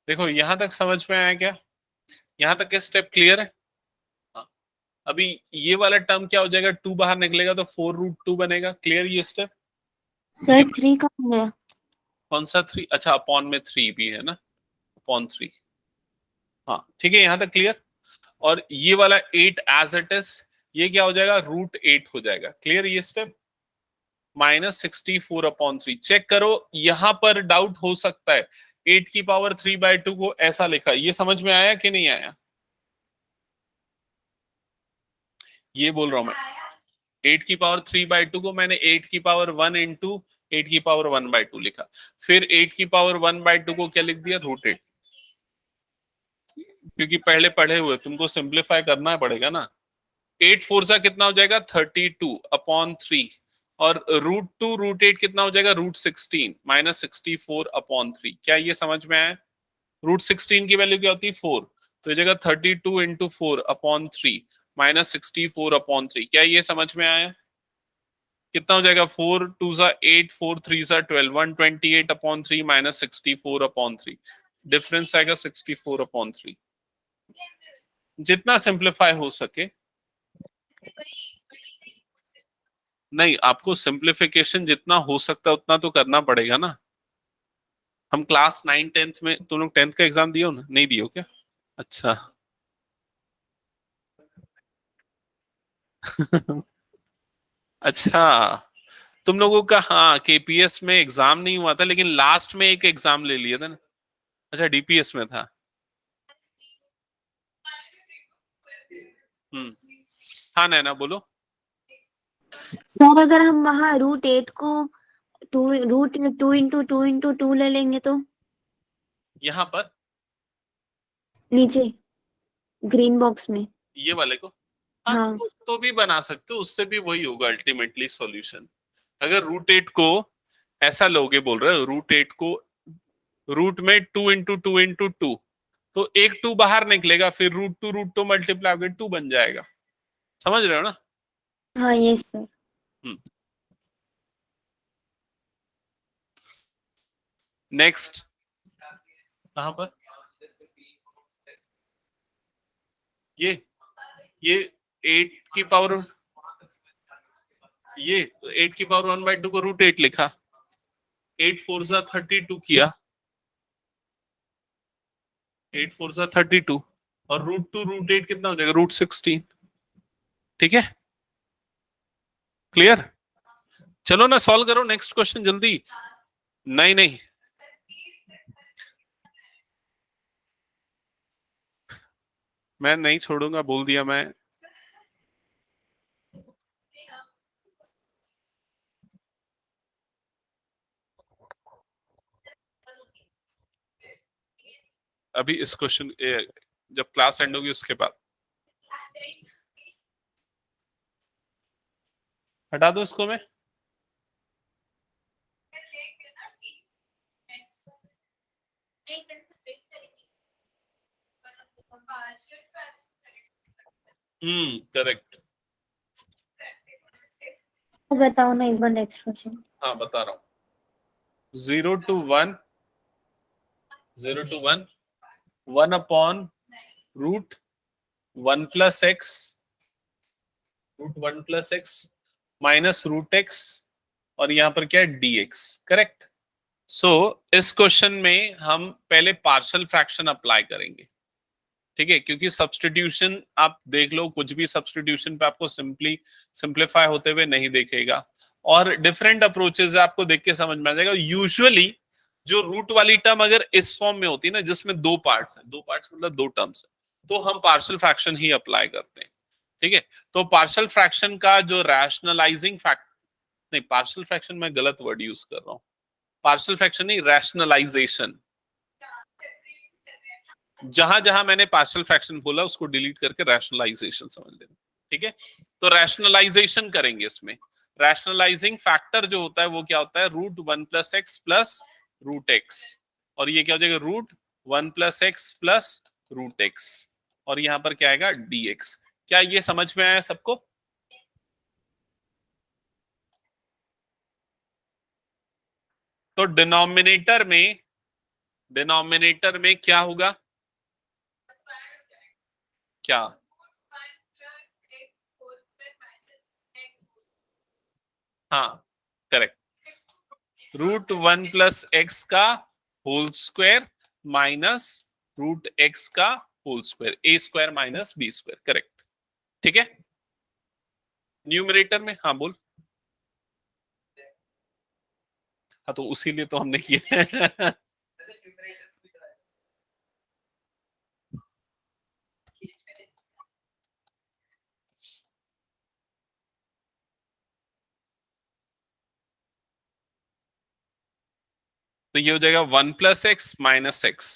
देखो यहां तक समझ में आया क्या? यहां तक के स्टेप क्लियर है? हाँ। अभी ये वाला टर्म क्या हो जाएगा, 2 बाहर निकलेगा तो 4√2 बनेगा। क्लियर ये स्टेप? सर 3 कहाँ गया? कौन सा 3? अच्छा अपॉन में 3 भी है ना, अपॉन 3। हाँ ठीक है, यहां तक क्लियर। और ये वाला 8 एज इट इज, ये क्या हो जाएगा, √8 हो जाएगा। क्लियर ये स्टेप? माइनस 64/3। चेक करो यहां पर डाउट हो सकता है, 8 की पावर 3/2 को ऐसा लिखा, ये समझ में आया कि नहीं आया? ये बोल रहा हूं मैं, 8 की पावर 3/2 को मैंने 8 की पावर 1 इंटू 8 की पावर 1/2 लिखा, फिर 8 की पावर 1/2 को क्या लिख दिया, √8, क्योंकि पहले पढ़े हुए, तुमको सिंप्लीफाई करना पड़ेगा ना। 8 4 सा कितना हो जाएगा, 32/3, और √2 √8 कितना हो जाएगा, √16 -64/3। क्या ये समझ में आया? √16 की वैल्यू क्या होती है, 4, तो ये जगह 32 इंटू 4/3 -64/3। क्या ये समझ में आया? कितना हो जाएगा, 4 2 सा 8, 4 3 सा 12, 128/3 -64/3, डिफरेंस आएगा 64/3। जितना सिंप्लीफाई हो सके। नहीं, आपको सिंप्लीफिकेशन जितना हो सकता है उतना तो करना पड़ेगा ना। हम क्लास 9 10th में, तुम लोग 10th का एग्जाम दियो ना, नहीं दियो क्या? अच्छा अच्छा, तुम लोगों का हाँ केपीएस में एग्जाम नहीं हुआ था, लेकिन लास्ट में एक एग्जाम ले लिया था ना। अच्छा, डीपीएस में था। हाँ नैना बोलो। सर अगर हम वहाँ √8 को √2 इंटू 2 ले लेंगे तो यहाँ पर नीचे ग्रीन बॉक्स में। ये वाले को, हाँ हाँ तो भी बना सकते हो, उससे भी वही होगा अल्टीमेटली सॉल्यूशन। अगर √8 को ऐसा लोगे, बोल रहे हो √8 को रूट में 2 इंटू 2 तो एक 2 बाहर निकलेगा, फिर √2 मल्टीप्लाई होकर 2 बन जाएगा। समझ रहे हो ना? हाँ ये सर। नेक्स्ट कहां पर, ये 8 की पावर, ये 8 की पावर 1/2 को √8 लिखा, 8 4 सा 32 किया, 8 4 सा 32, और √2 √8 कितना हो जाएगा, √16। ठीक है, क्लियर? चलो ना सॉल्व करो नेक्स्ट क्वेश्चन जल्दी। नहीं नहीं, मैं नहीं छोड़ूंगा, बोल दिया मैं। अभी इस क्वेश्चन, जब क्लास एंड होगी उसके बाद हटा दो इसको मैं। करेक्ट। तो बताओ ना एक बार नेक्स्ट क्वेश्चन। हाँ बता रहा हूँ, 0 to 1, 0 to 1, 1/√1 plus x, √1 plus x minus √x, और यहाँ पर क्या है, dx। करेक्ट। सो इस क्वेश्चन में हम पहले पार्शियल फ्रैक्शन अप्लाई करेंगे, ठीक है, क्योंकि सब्स्टिट्यूशन आप देख लो, कुछ भी सब्स्टिट्यूशन पे आपको सिंप्लीफाई होते हुए नहीं देखेगा, और डिफरेंट अप्रोचेस आपको देख के समझ में आ जाएगा। यूजुअली जो रूट वाली टर्म अगर इस फॉर्म में होती है ना, जिसमें दो पार्ट्स हैं, दो पार्ट्स मतलब दो टर्म्स है, तो हम पार्शियल फ्रैक्शन ही अप्लाई करते हैं। ठीक है, तो पार्शियल फ्रैक्शन का जो रैशनलाइजिंग फैक्ट, नहीं पार्शियल फ्रैक्शन मैं गलत वर्ड यूज कर रहा हूं, पार्शियल फ्रैक्शन नहीं, रैशनलाइजेशन। जहां जहां मैंने पार्शियल फ्रैक्शन बोला उसको डिलीट करके रैशनलाइजेशन समझ लेना। ठीक है, तो रैशनलाइजेशन करेंगे इसमें। रैशनलाइजिंग फैक्टर जो होता है वो क्या होता है, √1 plus x प्लस √x, और ये क्या हो जाएगा, √1 plus x प्लस √x, और यहां पर क्या आएगा, dx। क्या ये समझ में आया सबको? तो डिनोमिनेटर में क्या होगा, क्या? हाँ करेक्ट, √1 plus x का होल स्क्वायर माइनस √x का whole square, a square minus b square. Correct. ठीक है, न्यूमरेटर में, हाँ बोल। हाँ तो उसी लिए तो हमने किया तो ये हो जाएगा 1 प्लस एक्स माइनस एक्स।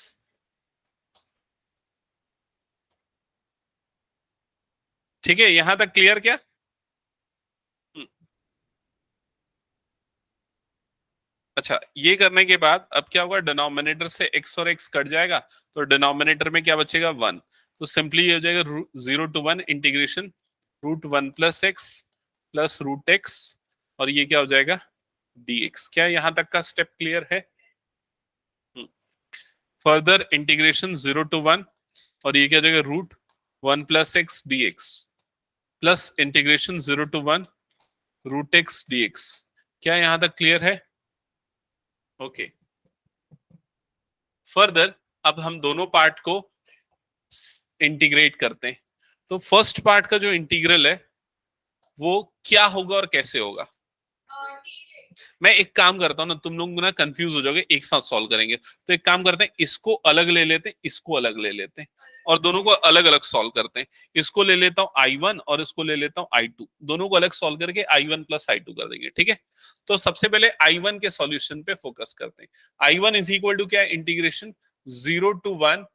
ठीक है, यहां तक क्लियर क्या? अच्छा, ये करने के बाद अब क्या होगा, डिनोमिनेटर से x और x कट जाएगा, तो डिनोमिनेटर में क्या बचेगा 1। तो सिंपली ये हो जाएगा 0 to 1 integration √1 plus x plus √x, और ये क्या हो जाएगा dx। क्या यहां तक का स्टेप क्लियर है? फर्दर इंटीग्रेशन 0 to 1, और ये क्या हो जाएगा √1 plus x dx plus integration 0 to 1 √x dx। क्या यहां तक क्लियर है? ओके। फर्दर अब हम दोनों पार्ट को इंटीग्रेट करते हैं। तो फर्स्ट पार्ट का जो इंटीग्रल है वो क्या होगा और कैसे होगा? मैं एक काम करता हूं ना, तुम लोग ना कंफ्यूज हो जाओगे, एक साथ सॉल्व करेंगे। तो एक काम करते हैं, इसको अलग ले लेते हैं, इसको अलग ले लेते हैं, और दोनों को अलग अलग सॉल्व करते हैं। इसको ले लेता हूं I1 और इसको ले लेता हूं I2, दोनों को अलग सॉल्व करके I1 प्लस I2 कर देंगे। ठीक है, तो सबसे पहले I1 के सॉल्यूशन पे फोकस करते हैं। I1 इज इक्वल टू क्या है, integration 0 to 1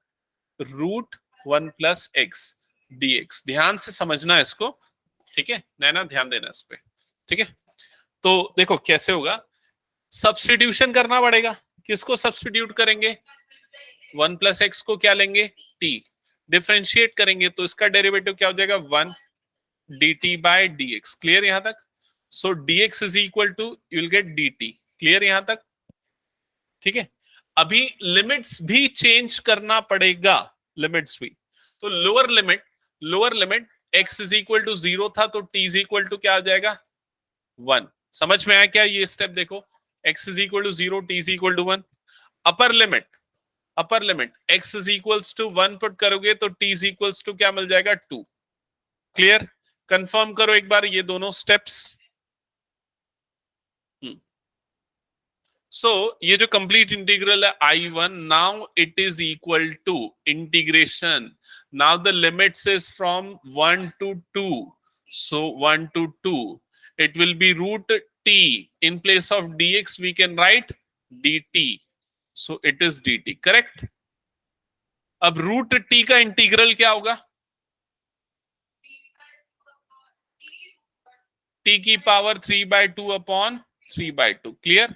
√1 plus x dx। ध्यान से समझना इसको, ठीक है नैना, ध्यान देना इस पे। ठीक है, तो देखो कैसे होगा, सब्स्टिट्यूशन करना पड़ेगा। किसको सब्स्टिट्यूट करेंगे? 1 प्लस एक्स को क्या लेंगे, t। डिफरेंशिएट करेंगे तो इसका डेरिवेटिव क्या हो जाएगा 1 dt बाय dx। क्लियर यहां तक? So dx is equal to you will get dt। Clear यहां तक? ठीक है, अभी लिमिट्स भी चेंज करना पड़ेगा, लिमिट्स भी। तो lower limit x is equal to 0 था, तो t इज इक्वल टू क्या आ जाएगा 1। समझ में आया क्या ये स्टेप? देखो x is equal to 0, t is equal to 1। Upper limit x is equals to 1 पुट करोगे तो t इज इक्वल्स टू क्या मिल जाएगा 2। क्लियर? कंफर्म करो एक बार ये दोनों स्टेप्स। सो ये जो कंप्लीट इंटीग्रल है I1, now it is equal to integration, now the limits is from 1 to 2, so 1 to 2 it will be √t, in place of dx we can write dt, so it is dt। Correct? अब √t का integral क्या होगा? t की power 3/2 upon 3/2। Clear?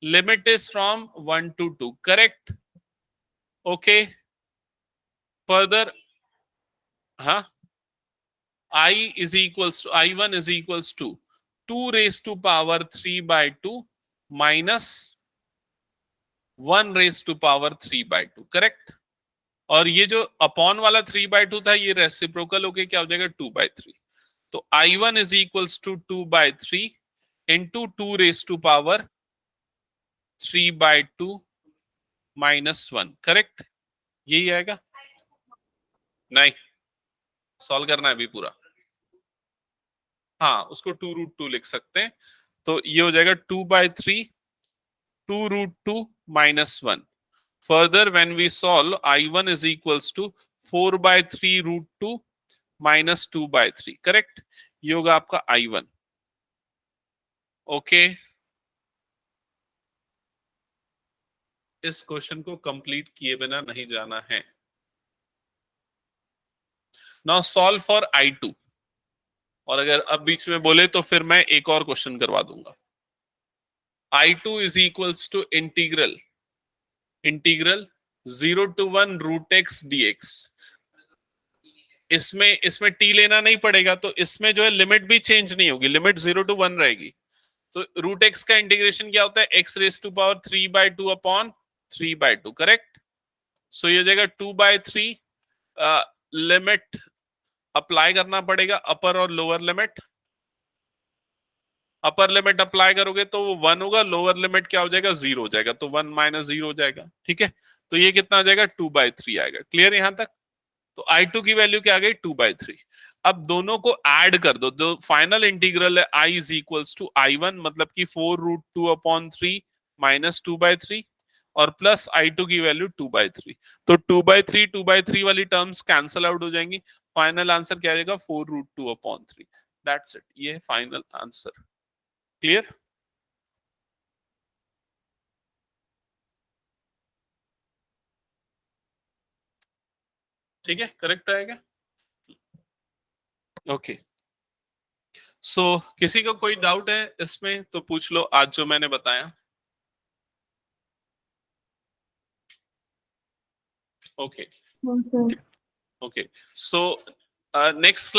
Limit is from 1 to 2। Correct? Okay. Further हाँ, I1 is equals to 2 raised to power 3/2 minus 1 raised to power 3/2। Correct? और ये जो upon वाला 3/2 था, ये रेसिप्रोकल होके क्या हो जाएगा 2/3। तो I1 is equals to 2/3 into 2 raised to power 3/2 minus 1। Correct? यही आएगा? नहीं, सॉल्व करना है अभी पूरा। हाँ, उसको 2√2 लिख सकते हैं। तो ये हो जाएगा 2/3 2√2 minus 1। Further, when we solve, I1 is equals to 4/3 √2 minus 2/3। Correct? ये होगा आपका I1। ओके, इस क्वेश्चन को कंप्लीट किए बिना नहीं जाना है। नाउ सॉल्व फॉर I2, और अगर अब बीच में बोले तो फिर मैं एक और क्वेश्चन करवा दूंगा। I2 is equals to integral 0 to 1 √x dx। इसमें t लेना नहीं पड़ेगा, तो इसमें जो है लिमिट भी चेंज नहीं होगी, लिमिट 0 to 1 रहेगी। तो √x का इंटीग्रेशन क्या होता है, x raise to power 3/2 upon 3/2। Correct? So ये हो जाएगा 2/3। लिमिट अप्लाई करना पड़ेगा, अपर और lower limit. Upper limit apply करोगे तो वो 1 होगा, लोअर लिमिट क्या हो जाएगा 0 हो जाएगा, तो 1 - 0 हो जाएगा। ठीक है, तो ये कितना आ जाएगा 2/3 आएगा। क्लियर यहां तक? तो I2 की वैल्यू क्या आ गई 2/3। अब दोनों को ऐड कर दो, जो फाइनल इंटीग्रल है I is equals to I1, मतलब कि 4√2 अपॉन 3 माइनस 2/3, और प्लस I2 की वैल्यू 2/3। तो 2/3 वाली टर्म्स कैंसल आउट हो जाएंगी। फाइनल आंसर क्या आएगा 4√2 अपॉन 3। दैट्स इट, ये फाइनल आंसर। क्लियर? ठीक है, करेक्ट आएगा। ओके, सो किसी को कोई डाउट है इसमें तो पूछ लो, आज जो मैंने बताया। ओके हाँ सर। Okay, so next